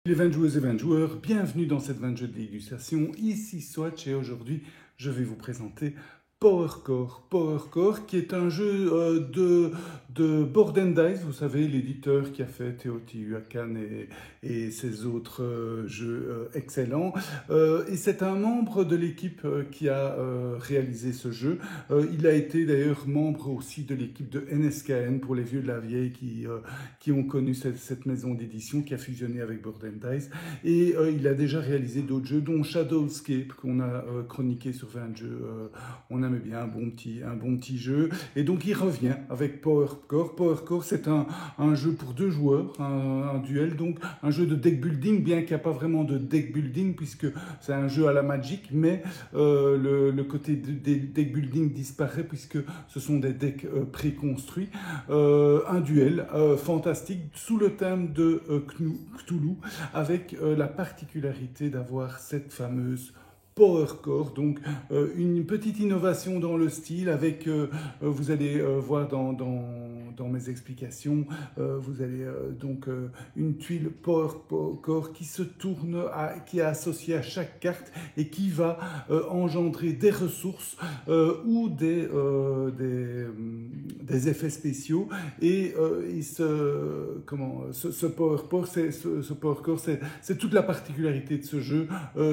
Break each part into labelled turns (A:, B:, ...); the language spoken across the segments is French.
A: Les 20 joueuses et 20 joueurs, bienvenue dans cette 20 jeux de dégustation, ici Swatch et aujourd'hui je vais vous présenter PowerCore. PowerCore qui est un jeu de Board and Dice, vous savez, l'éditeur qui a fait Teotihuacan et ses autres jeux excellents. Et c'est un membre de l'équipe qui a réalisé ce jeu. Il a été d'ailleurs membre aussi de l'équipe de NSKN pour les vieux de la vieille qui ont connu cette maison d'édition qui a fusionné avec Board and Dice. Et il a déjà réalisé d'autres jeux, dont Shadowscape, qu'on a chroniqué sur 20 jeux. On aimait bien un bon petit jeu. Et donc il revient avec PowerCore. PowerCore, c'est un jeu pour 2 joueurs, un duel, donc un jeu de deck building, bien qu'il n'y a pas vraiment de deck building, puisque c'est un jeu à la Magic, mais le côté des deck building disparaît, puisque ce sont des decks préconstruits. Un duel fantastique sous le thème de Cthulhu, avec la particularité d'avoir cette fameuse PowerCore, donc une petite innovation dans le style avec, vous allez voir dans mes explications, vous allez donc une tuile PowerCore qui se tourne, qui est associée à chaque carte et qui va engendrer des ressources ou des effets spéciaux. Et ce PowerCore, c'est toute la particularité de ce jeu,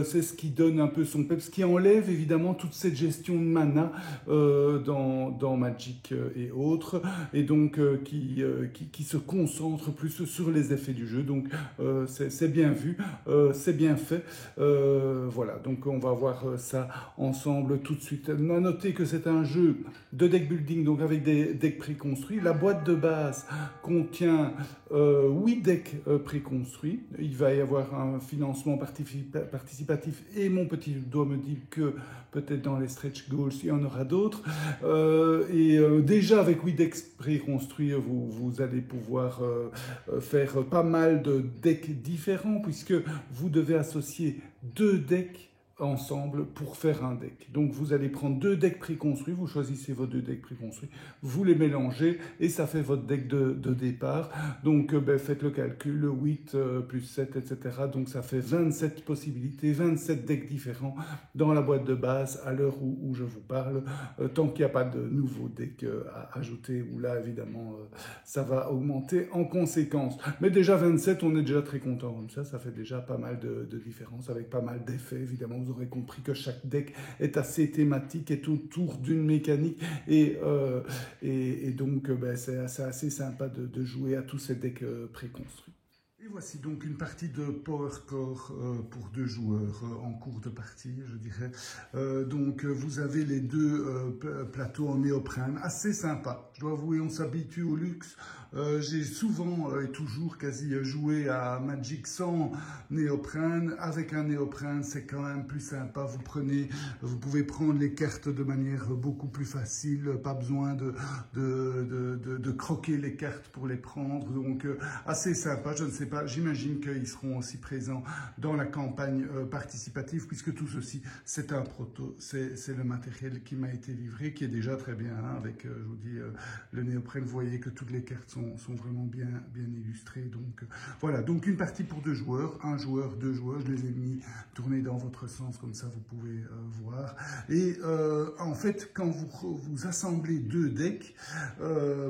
A: c'est ce qui donne un peu son peps, qui enlève évidemment toute cette gestion de mana dans Magic et autres, et donc qui se concentre plus sur les effets du jeu. Donc c'est bien vu, c'est bien fait. Voilà, donc on va voir ça ensemble tout de suite. On a noté que c'est un jeu de deck building, donc avec des decks préconstruits. La boîte de base contient 8 decks préconstruits. Il va y avoir un financement participatif et mon petit doigt me dit que peut-être dans les stretch goals il y en aura d'autres. Déjà avec 8 decks préconstruits, vous allez pouvoir faire pas mal de decks différents, puisque vous devez associer 2 decks ensemble pour faire un deck. Donc vous allez prendre 2 decks préconstruits, vous choisissez vos 2 decks préconstruits, vous les mélangez et ça fait votre deck de départ. Donc faites le calcul, 8 plus 7, etc. Donc ça fait 27 possibilités, 27 decks différents dans la boîte de base à l'heure où je vous parle, tant qu'il n'y a pas de nouveaux decks à ajouter, où là évidemment ça va augmenter en conséquence. Mais déjà 27, on est déjà très content comme ça fait déjà pas mal de différences avec pas mal d'effets. Évidemment, vous aurez compris que chaque deck est assez thématique, est autour d'une mécanique, et donc c'est assez sympa de jouer à tous ces decks préconstruits. Et voici donc une partie de PowerCore pour 2 joueurs en cours de partie, je dirais. Donc vous avez les 2 plateaux en néoprène, assez sympa. Je dois avouer, on s'habitue au luxe. J'ai souvent et toujours quasi joué à Magic sans néoprène. Avec un néoprène, c'est quand même plus sympa. Vous pouvez prendre les cartes de manière beaucoup plus facile. Pas besoin de croquer les cartes pour les prendre. Donc assez sympa. Je ne sais pas, j'imagine qu'ils seront aussi présents dans la campagne participative, puisque tout ceci, c'est un proto, c'est le matériel qui m'a été livré, qui est déjà très bien, hein, avec, je vous dis, le néoprène. Vous voyez que toutes les cartes sont vraiment bien illustrées. Donc voilà, donc une partie pour 2 joueurs, 1 joueur, 2 joueurs, je les ai mis tournés dans votre sens, comme ça vous pouvez voir. Et en fait, quand vous assemblez 2 decks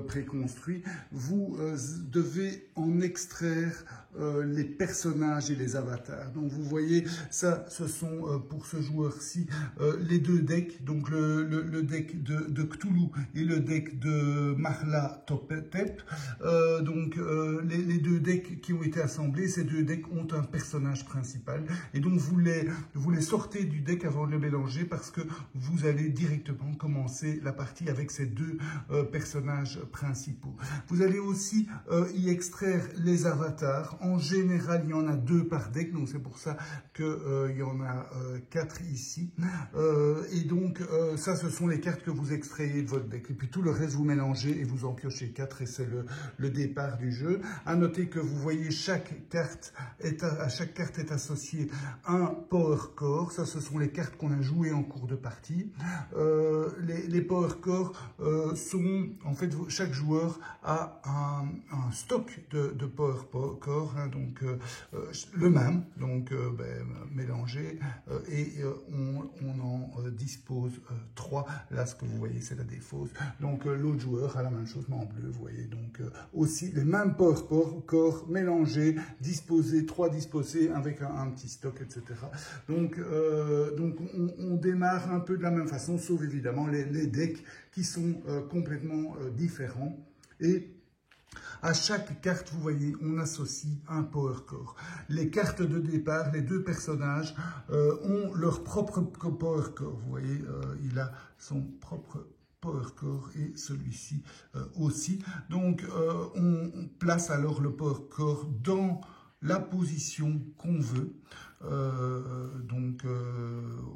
A: préconstruits, vous devez en extraire les personnages et les avatars. Donc vous voyez, ça, ce sont pour ce joueur-ci les 2 decks, donc le deck de Cthulhu et le deck de Marla Topetep. Donc les 2 decks qui ont été assemblés, ces 2 decks ont un personnage principal, et donc vous les sortez du deck avant de le mélanger, parce que vous allez directement commencer la partie avec ces 2 personnages principaux. Vous allez aussi y extraire les avatars. En général, il y en a 2 par deck, donc c'est pour ça qu'il y en a 4 ici. Et donc, ça, ce sont les cartes que vous extrayez de votre deck. Et puis tout le reste, vous mélangez et vous en piochez 4, et c'est le départ du jeu. À noter que vous voyez, à chaque carte est associé un PowerCore. Ça, ce sont les cartes qu'on a jouées en cours de partie. Les PowerCore sont, en fait, chaque joueur a un stock de PowerCore hein, donc le même, donc mélangé, et on en dispose 3. Là, ce que vous voyez, c'est la défausse. Donc l'autre joueur a la même chose, mais en bleu, vous voyez. Donc aussi les mêmes power corps mélangés, disposés, 3 disposés avec un petit stock, etc. Donc on démarre un peu de la même façon, sauf évidemment les decks qui sont complètement différents. Et à chaque carte, vous voyez, on associe un power core. Les cartes de départ, les 2 personnages ont leur propre power core. Vous voyez, il a son propre power core et celui-ci aussi. Donc, on place alors le power core dans la position qu'on veut.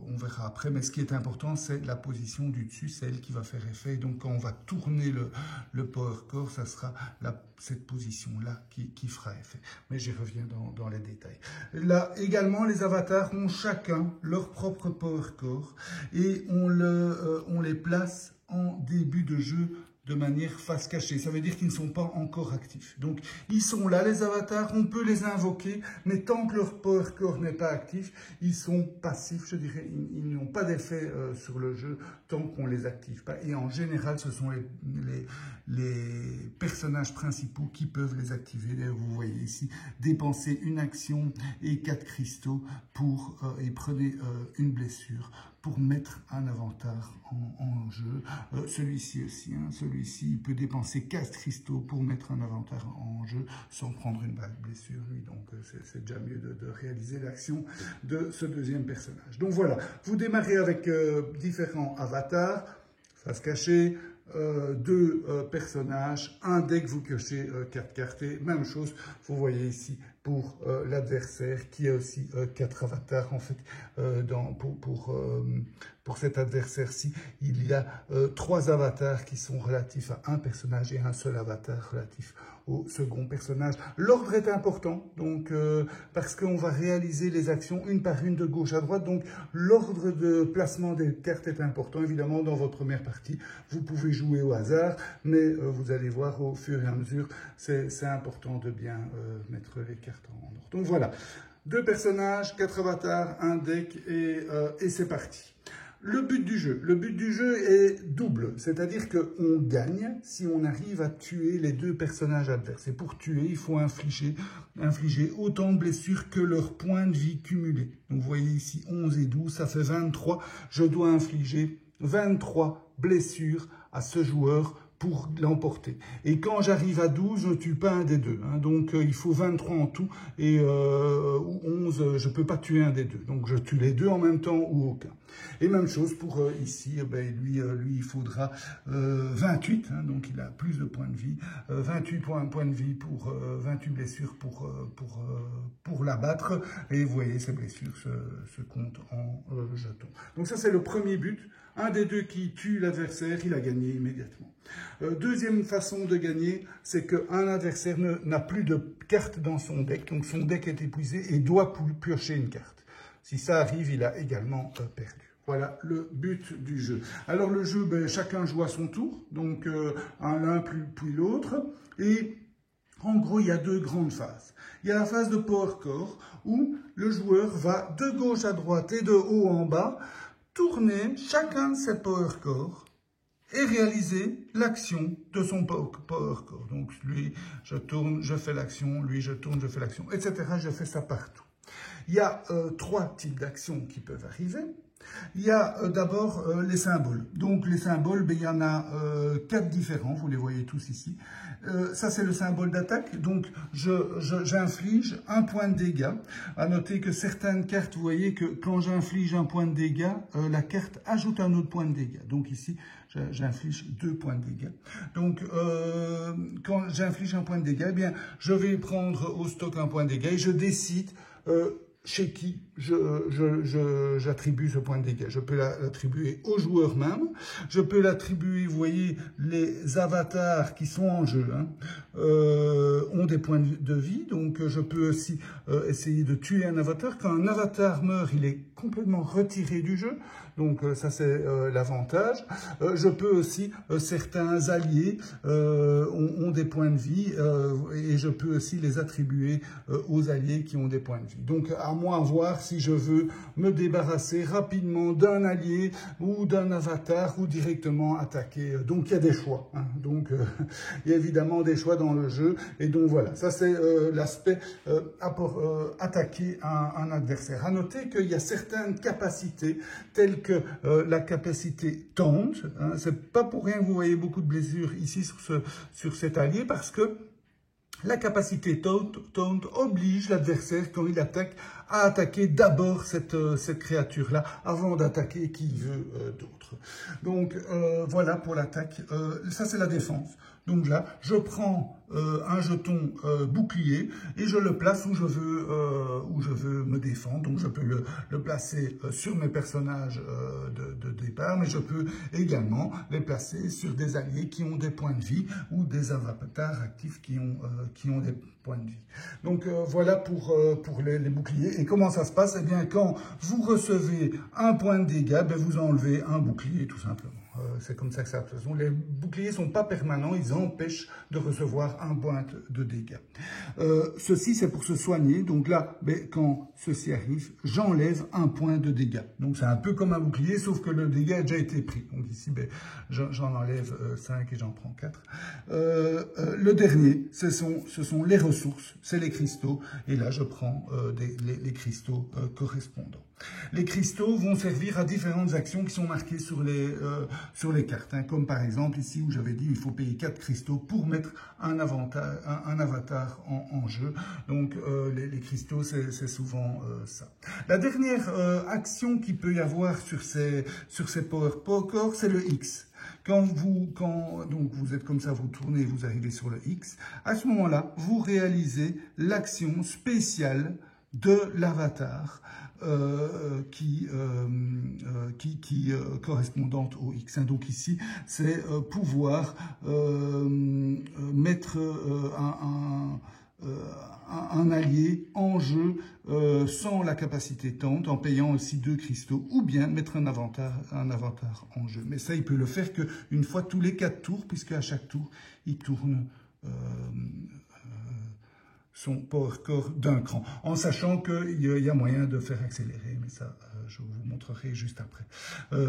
A: On verra après, mais ce qui est important, c'est la position du dessus, celle qui va faire effet. Donc, quand on va tourner le power core, ça sera cette position-là qui fera effet. Mais j'y reviens dans les détails. Là, également, les avatars ont chacun leur propre power core et on les place en début de jeu de manière face cachée. Ça veut dire qu'ils ne sont pas encore actifs. Donc, ils sont là, les avatars, on peut les invoquer, mais tant que leur power core n'est pas actif, ils sont passifs, je dirais, ils n'ont pas d'effet sur le jeu tant qu'on les active pas. Et en général, ce sont les personnages principaux qui peuvent les activer. D'ailleurs, vous voyez ici, dépensez une action et 4 cristaux et prenez une blessure pour mettre un avatar en jeu. Celui-ci aussi, hein, celui-ci, il peut dépenser 4 cristaux pour mettre un avatar en jeu sans prendre une blessure, lui. Donc, c'est déjà mieux de réaliser l'action de ce deuxième personnage. Donc voilà, vous démarrez avec différents avatars, face cachée, 2 personnages, un deck, vous piochez 4 cartes. Et même chose, vous voyez ici, pour l'adversaire qui a aussi 4 avatars. En fait, pour cet adversaire-ci, il y a 3 avatars qui sont relatifs à un personnage et un seul avatar relatif au second personnage. L'ordre est important, donc parce qu'on va réaliser les actions une par une de gauche à droite. Donc l'ordre de placement des cartes est important. Évidemment, dans votre première partie, vous pouvez jouer au hasard, mais vous allez voir au fur et à mesure, c'est important de bien mettre les cartes en ordre. Donc voilà, 2 personnages, 4 avatars, un deck et c'est parti. Le but du jeu est double, c'est-à-dire qu'on gagne si on arrive à tuer les 2 personnages adverses. Et pour tuer, il faut infliger autant de blessures que leurs points de vie cumulés. Donc vous voyez ici 11 et 12, ça fait 23. Je dois infliger 23 blessures à ce joueur pour l'emporter. Et quand j'arrive à 12, je ne tue pas un des 2. Hein. Donc, il faut 23 en tout. Et 11, je ne peux pas tuer un des 2. Donc, je tue les 2 en même temps ou aucun. Et même chose pour ici. Lui, il faudra 28. Hein, donc, il a plus de points de vie. 28 points de vie pour 28 blessures pour l'abattre. Et vous voyez, ces blessures se comptent en jetons. Donc, ça, c'est le premier but. Un des 2 qui tue l'adversaire, il a gagné immédiatement. Deuxième façon de gagner, c'est qu'un adversaire n'a plus de cartes dans son deck, donc son deck est épuisé et doit piocher une carte. Si ça arrive, il a également perdu. Voilà le but du jeu. Alors le jeu, chacun joue à son tour, donc l'un puis l'autre, et en gros, il y a 2 grandes phases. Il y a la phase de power core, où le joueur va de gauche à droite et de haut en bas, tourner chacun de ses power core et réaliser l'action de son power core. Donc lui, je tourne, je fais l'action, lui, je tourne, je fais l'action, etc. Je fais ça partout. Il y a 3 types d'actions qui peuvent arriver. Il y a d'abord les symboles. Donc les symboles, il y en a 4 différents, vous les voyez tous ici. Ça c'est le symbole d'attaque, donc j'inflige un point de dégâts. À noter que certaines cartes, vous voyez que quand j'inflige un point de dégâts, la carte ajoute un autre point de dégâts. Donc ici, j'inflige 2 points de dégâts. Donc quand j'inflige un point de dégâts, eh bien, je vais prendre au stock un point de dégâts et je décide chez qui j'attribue ce point de dégâts. Je peux l'attribuer au joueur même, je peux l'attribuer, vous voyez, les avatars qui sont en jeu ont des points de vie, donc je peux aussi essayer de tuer un avatar. Quand un avatar meurt, il est complètement retiré du jeu, donc ça c'est l'avantage. Je peux aussi, certains alliés ont des points de vie et je peux aussi les attribuer aux alliés qui ont des points de vie. Donc à moi voir si je veux me débarrasser rapidement d'un allié ou d'un avatar ou directement attaquer. Donc il y a des choix. Donc il y a évidemment des choix dans le jeu. Et donc voilà, ça c'est l'aspect attaquer un adversaire. À noter qu'il y a certaines capacités telles que la capacité taunt. C'est pas pour rien que vous voyez beaucoup de blessures ici sur cet allié parce que la capacité taunt oblige l'adversaire, quand il attaque, à attaquer d'abord cette créature-là, avant d'attaquer qui veut d'autres. Donc, voilà pour l'attaque. Ça, c'est la défense. Donc là, je prends un jeton bouclier et je le place où je veux me défendre. Donc, je peux le placer sur mes personnages de départ, mais je peux également les placer sur des alliés qui ont des points de vie ou des avatars actifs qui ont des points de vie. Donc, voilà pour les boucliers. Et comment ça se passe? Eh bien, quand vous recevez un point de dégâts, ben, vous enlevez un bouclier, tout simplement. C'est comme ça que ça se passe. Les boucliers ne sont pas permanents, ils empêchent de recevoir un point de dégâts. Ceci, c'est pour se soigner. Donc là, ben, quand ceci arrive, j'enlève un point de dégâts. Donc c'est un peu comme un bouclier, sauf que le dégât a déjà été pris. Donc ici, ben, j'en enlève 5 et j'en prends 4. Le dernier, ce sont les ressources, c'est les cristaux. Et là, je prends les cristaux correspondants. Les cristaux vont servir à différentes actions qui sont marquées sur les cartes, comme par exemple ici où j'avais dit il faut payer 4 cristaux pour mettre un avatar en jeu. Donc les cristaux, c'est souvent ça. La dernière action qu'il peut y avoir sur ces Power Poker, c'est le X. Donc vous êtes comme ça, vous tournez, vous arrivez sur le X. À ce moment-là, vous réalisez l'action spéciale de l'avatar correspondante au X. Donc ici, c'est pouvoir mettre un allié en jeu sans la capacité taunt, en payant aussi 2 cristaux, ou bien mettre un avatar en jeu. Mais ça, il peut le faire qu'une fois tous les 4 tours, puisque à chaque tour, il tourne son power core d'un cran, en sachant qu'il y a moyen de faire accélérer, mais ça, je vous montrerai juste après.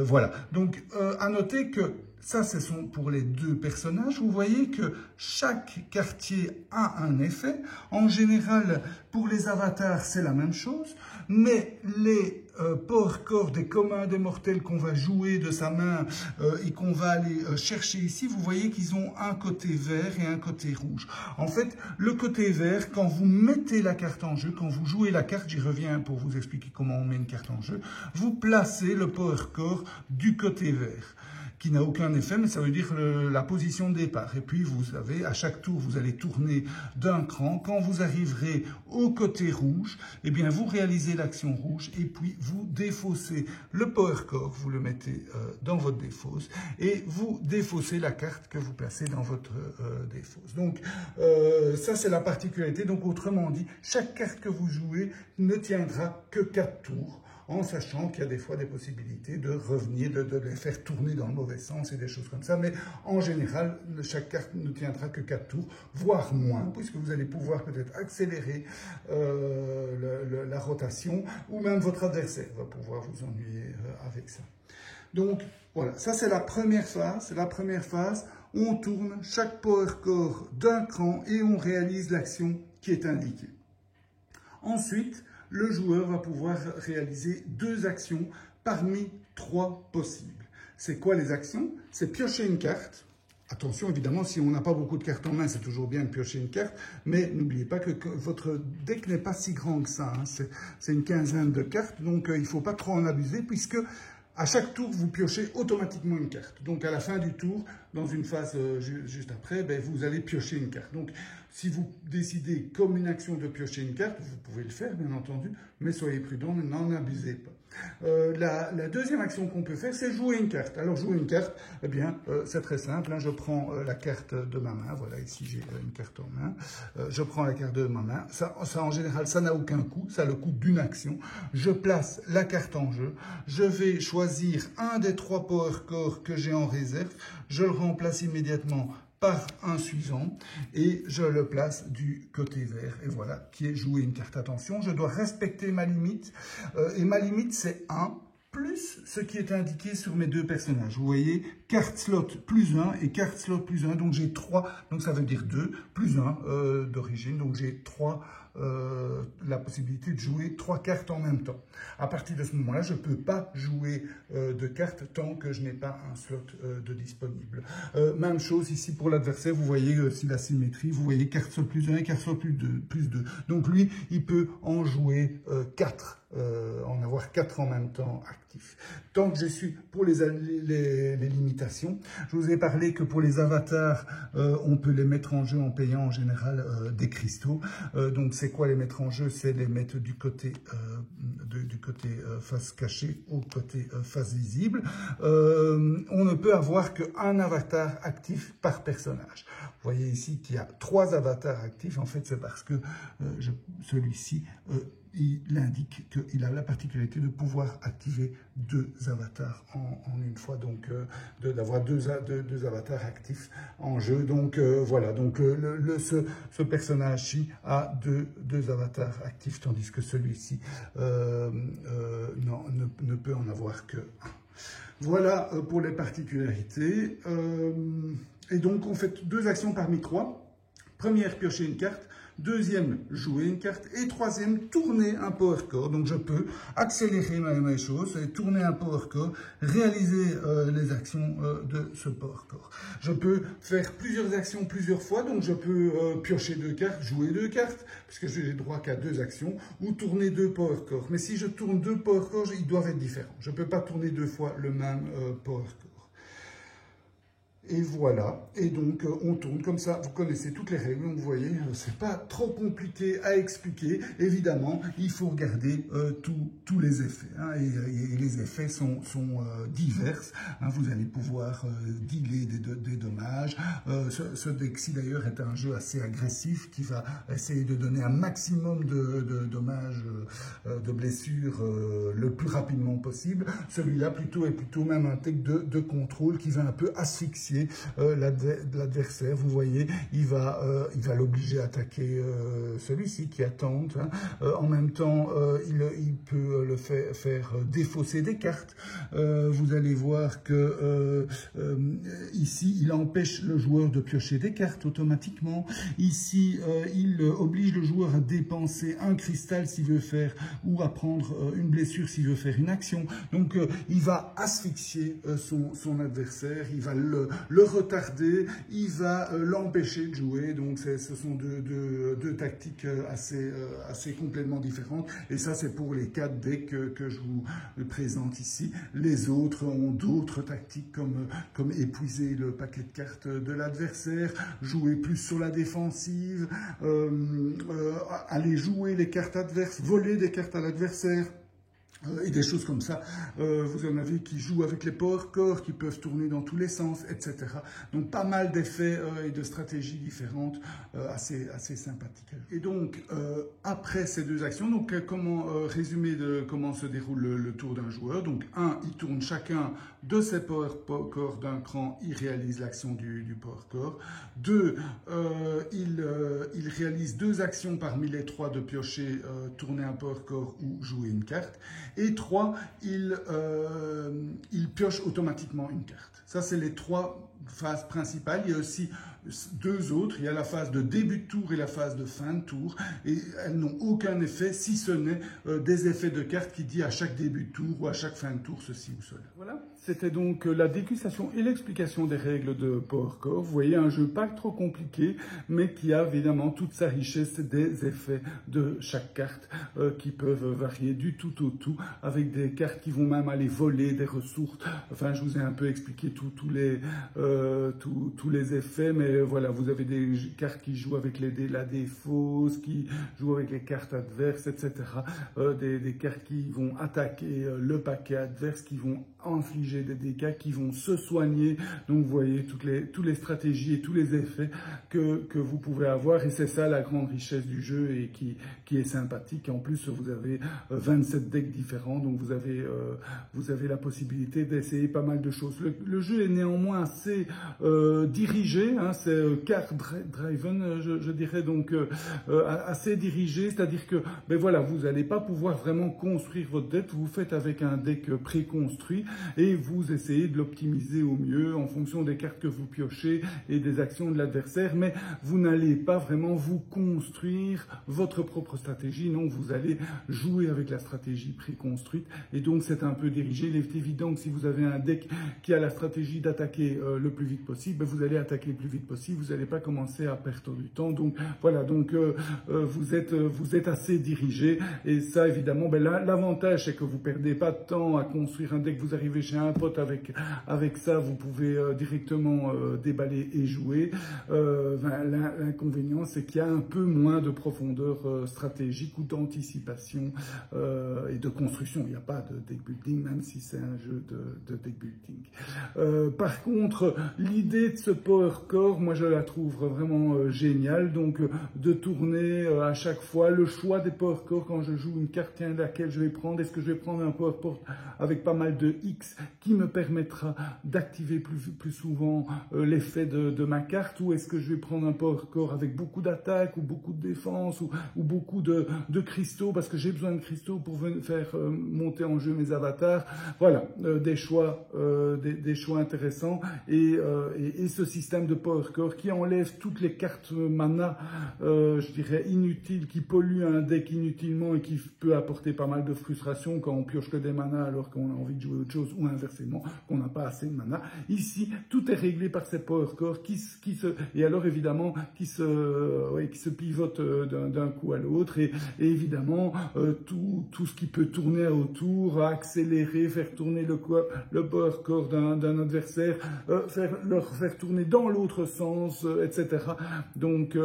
A: Voilà, donc à noter que ça, ce sont pour les 2 personnages. Vous voyez que chaque quartier a un effet. En général, pour les avatars, c'est la même chose, mais les power core des communs, des mortels qu'on va jouer de sa main et qu'on va aller chercher ici, vous voyez qu'ils ont un côté vert et un côté rouge. En fait, le côté vert, quand vous mettez la carte en jeu, quand vous jouez la carte, j'y reviens pour vous expliquer comment on met une carte en jeu, vous placez le power core du côté vert, qui n'a aucun effet, mais ça veut dire la position de départ. Et puis, vous savez, à chaque tour, vous allez tourner d'un cran. Quand vous arriverez au côté rouge, eh bien, vous réalisez l'action rouge et puis vous défaussez le power core, vous le mettez dans votre défausse et vous défaussez la carte que vous placez dans votre défausse. Donc, ça, c'est la particularité. Donc, autrement dit, chaque carte que vous jouez ne tiendra que 4 tours, en sachant qu'il y a des fois des possibilités de revenir, de les faire tourner dans le mauvais sens et des choses comme ça. Mais en général, chaque carte ne tiendra que 4 tours, voire moins, puisque vous allez pouvoir peut-être accélérer la rotation, ou même votre adversaire va pouvoir vous ennuyer avec ça. Donc, voilà, ça c'est la première phase. C'est la première phase où on tourne chaque power core d'un cran et on réalise l'action qui est indiquée. Ensuite, le joueur va pouvoir réaliser 2 actions parmi 3 possibles. C'est quoi les actions? C'est piocher une carte. Attention, évidemment, si on n'a pas beaucoup de cartes en main, c'est toujours bien de piocher une carte, mais n'oubliez pas que votre deck n'est pas si grand que ça. C'est une quinzaine de cartes, donc il ne faut pas trop en abuser, puisque à chaque tour, vous piochez automatiquement une carte. Donc, à la fin du tour, dans une phase juste après, ben, vous allez piocher une carte. Donc, si vous décidez comme une action de piocher une carte, vous pouvez le faire, bien entendu, mais soyez prudent, n'en abusez pas. La deuxième action qu'on peut faire, c'est jouer une carte. Alors, jouer une carte, eh bien, c'est très simple. Hein, je prends la carte de ma main. Voilà, ici, j'ai une carte en main. Je prends la carte de ma main. Ça, en général, ça n'a aucun coût. Ça a le coût d'une action. Je place la carte en jeu. Je vais choisir un des 3 Power Core que j'ai en réserve. Je le remplace immédiatement par un suivant et je le place du côté vert. Et voilà, qui est jouer une carte. Attention, je dois respecter ma limite. Et ma limite, c'est 1 plus ce qui est indiqué sur mes 2 personnages. Vous voyez, carte slot plus 1 et carte slot plus 1. Donc j'ai 3, donc ça veut dire 2 plus 1 d'origine. Donc j'ai 3, la possibilité de jouer 3 cartes en même temps. À partir de ce moment-là, je ne peux pas jouer de cartes tant que je n'ai pas un slot de disponible. Même chose ici pour l'adversaire. Vous voyez si la symétrie, vous voyez carte slot plus 1 et carte slot plus 2. Donc lui, il peut en jouer 4. En avoir 4 en même temps actifs. Tant que je suis pour les limitations, je vous ai parlé que pour les avatars, on peut les mettre en jeu en payant en général des cristaux. Donc c'est quoi les mettre en jeu? C'est les mettre du côté face cachée au côté face visible. On ne peut avoir qu'un avatar actif par personnage. Vous voyez ici qu'il y a 3 avatars actifs. En fait, c'est parce que celui-ci il indique qu'il a la particularité de pouvoir activer 2 avatars en une fois, donc d'avoir deux avatars actifs en jeu. Donc voilà, donc ce personnage-ci a deux avatars actifs, tandis que celui-ci ne peut en avoir que 1. Voilà pour les particularités. Et donc on fait 2 actions parmi 3. Première, piocher une carte. Deuxième, jouer une carte. Et troisième, tourner un Power Core. Donc je peux accélérer mes choses et tourner un Power Core, réaliser les actions de ce Power Core. Je peux faire plusieurs actions plusieurs fois. Donc je peux piocher 2 cartes, jouer 2 cartes, puisque je n'ai droit qu'à 2 actions, ou tourner 2 Power Core. Mais si je tourne 2 Power Core, ils doivent être différents. Je ne peux pas tourner 2 fois le même Power Core. Et voilà, et donc on tourne comme ça, vous connaissez toutes les règles, vous voyez, c'est pas trop compliqué à expliquer. Évidemment, il faut regarder tous les effets, hein, et les effets sont divers. Hein, vous allez pouvoir dealer des dommages. Ce deck-ci d'ailleurs est un jeu assez agressif qui va essayer de donner un maximum de dommages, de blessures le plus rapidement possible. Celui-là est plutôt même un deck de contrôle qui va un peu asphyxier l'adversaire. Vous voyez, il va l'obliger à attaquer celui-ci qui attend. Hein. En même temps, il peut le faire défausser des cartes. Vous allez voir que ici, il empêche le joueur de piocher des cartes automatiquement. Ici, il oblige le joueur à dépenser un cristal s'il veut faire, ou à prendre une blessure s'il veut faire une action. Donc, il va asphyxier son adversaire, il va le retarder, il va l'empêcher de jouer. Donc ce sont deux tactiques assez complètement différentes. Et ça, c'est pour les 4 decks que je vous présente ici. Les autres ont d'autres tactiques comme épuiser le paquet de cartes de l'adversaire, jouer plus sur la défensive, aller jouer les cartes adverses, voler des cartes à l'adversaire. Et des choses comme ça. Vous en avez qui jouent avec les Power Core, qui peuvent tourner dans tous les sens, etc. Donc pas mal d'effets et de stratégies différentes, assez sympathiques. Et donc, après ces 2 actions, donc comment résumer comment se déroule le tour d'un joueur. Donc 1, il tourne chacun de ses Power Core d'un cran, il réalise l'action du Power Core. 2, il réalise 2 actions parmi les 3 de piocher, tourner un Power Core ou jouer une carte. Et 3, il pioche automatiquement une carte. Ça, c'est les 3 phases principales. Il y a aussi 2 autres. Il y a la phase de début de tour et la phase de fin de tour. Et elles n'ont aucun effet, si ce n'est des effets de cartes qui disent à chaque début de tour ou à chaque fin de tour ceci ou cela. Voilà. C'était donc la dégustation et l'explication des règles de Power Core. Vous voyez, un jeu pas trop compliqué, mais qui a évidemment toute sa richesse des effets de chaque carte qui peuvent varier du tout au tout, avec des cartes qui vont même aller voler des ressources. Enfin, je vous ai un peu expliqué tous les tous les effets, mais voilà, vous avez des cartes qui jouent avec la défausse, qui jouent avec les cartes adverses, etc. Des cartes qui vont attaquer le paquet adverse, qui vont infliger des dégâts, qui vont se soigner. Donc vous voyez toutes les stratégies et tous les effets que vous pouvez avoir, et c'est ça la grande richesse du jeu et qui est sympathique. En plus, vous avez 27 decks différents, donc vous avez la possibilité d'essayer pas mal de choses. Le jeu est néanmoins assez dirigé, hein, c'est card driven, je dirais, donc assez dirigé, c'est-à-dire que ben voilà, vous n'allez pas pouvoir vraiment construire votre deck, vous faites avec un deck préconstruit et vous essayez de l'optimiser au mieux en fonction des cartes que vous piochez et des actions de l'adversaire, mais vous n'allez pas vraiment vous construire votre propre stratégie, non, vous allez jouer avec la stratégie préconstruite, et donc c'est un peu dirigé. Il est évident que si vous avez un deck qui a la stratégie d'attaquer le plus vite possible, ben vous allez attaquer le plus vite possible, vous n'allez pas commencer à perdre du temps, donc voilà, donc vous êtes assez dirigé, et ça évidemment, ben l'avantage c'est que vous perdez pas de temps à construire un deck, vous arrivez chez un pote avec ça, vous pouvez directement déballer et jouer. L'inconvénient c'est qu'il y a un peu moins de profondeur stratégique ou d'anticipation et de construction. Il n'y a pas de deck building, même si c'est un jeu de deck building. Par contre, l'idée de ce Power Core, moi je la trouve vraiment géniale. Donc de tourner à chaque fois le choix des Power Core quand je joue une carte, tiens, laquelle je vais prendre. Est-ce que je vais prendre un Power Core avec pas mal de X qui me permettra d'activer plus souvent l'effet de ma carte, ou est-ce que je vais prendre un Power Core avec beaucoup d'attaque ou beaucoup de défense ou beaucoup de cristaux parce que j'ai besoin de cristaux pour faire monter en jeu mes avatars. Voilà, des choix intéressants, et ce système de Power Core qui enlève toutes les cartes mana, je dirais inutiles, qui polluent un deck inutilement et qui peut apporter pas mal de frustration quand on pioche que des manas alors qu'on a envie de jouer autre chose, ou inversement, qu'on n'a pas assez de mana. Ici, tout est réglé par ces Power Core et alors évidemment qui se pivotent d'un coup à l'autre, et évidemment tout ce qui peut tourner autour, accélérer, faire tourner le Power Core d'un adversaire, leur faire tourner dans l'autre sens, etc. Donc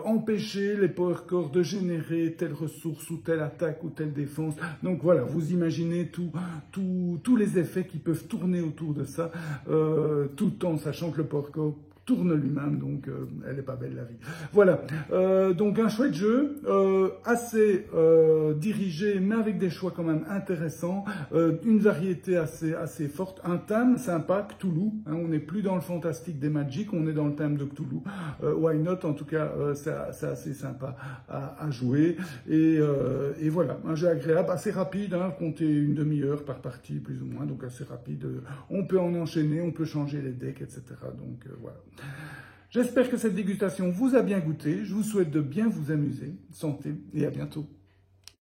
A: empêcher les Power Core de générer telle ressource ou telle attaque ou telle défense. Donc voilà, vous imaginez tous les effets qui peuvent tourner autour de ça, tout le temps, sachant que le Power Core tourne lui-même, donc elle n'est pas belle la vie. Voilà, donc un chouette jeu, assez dirigé, mais avec des choix quand même intéressants, une variété assez forte, un thème sympa, Cthulhu, hein, on n'est plus dans le fantastique des Magic, on est dans le thème de Cthulhu, why not, en tout cas, c'est assez sympa à jouer, et voilà, un jeu agréable, assez rapide, hein, comptez une demi-heure par partie, plus ou moins, donc assez rapide, on peut en enchaîner, on peut changer les decks, etc., donc voilà. J'espère que cette dégustation vous a bien goûté. Je vous souhaite de bien vous amuser. Santé et à bientôt.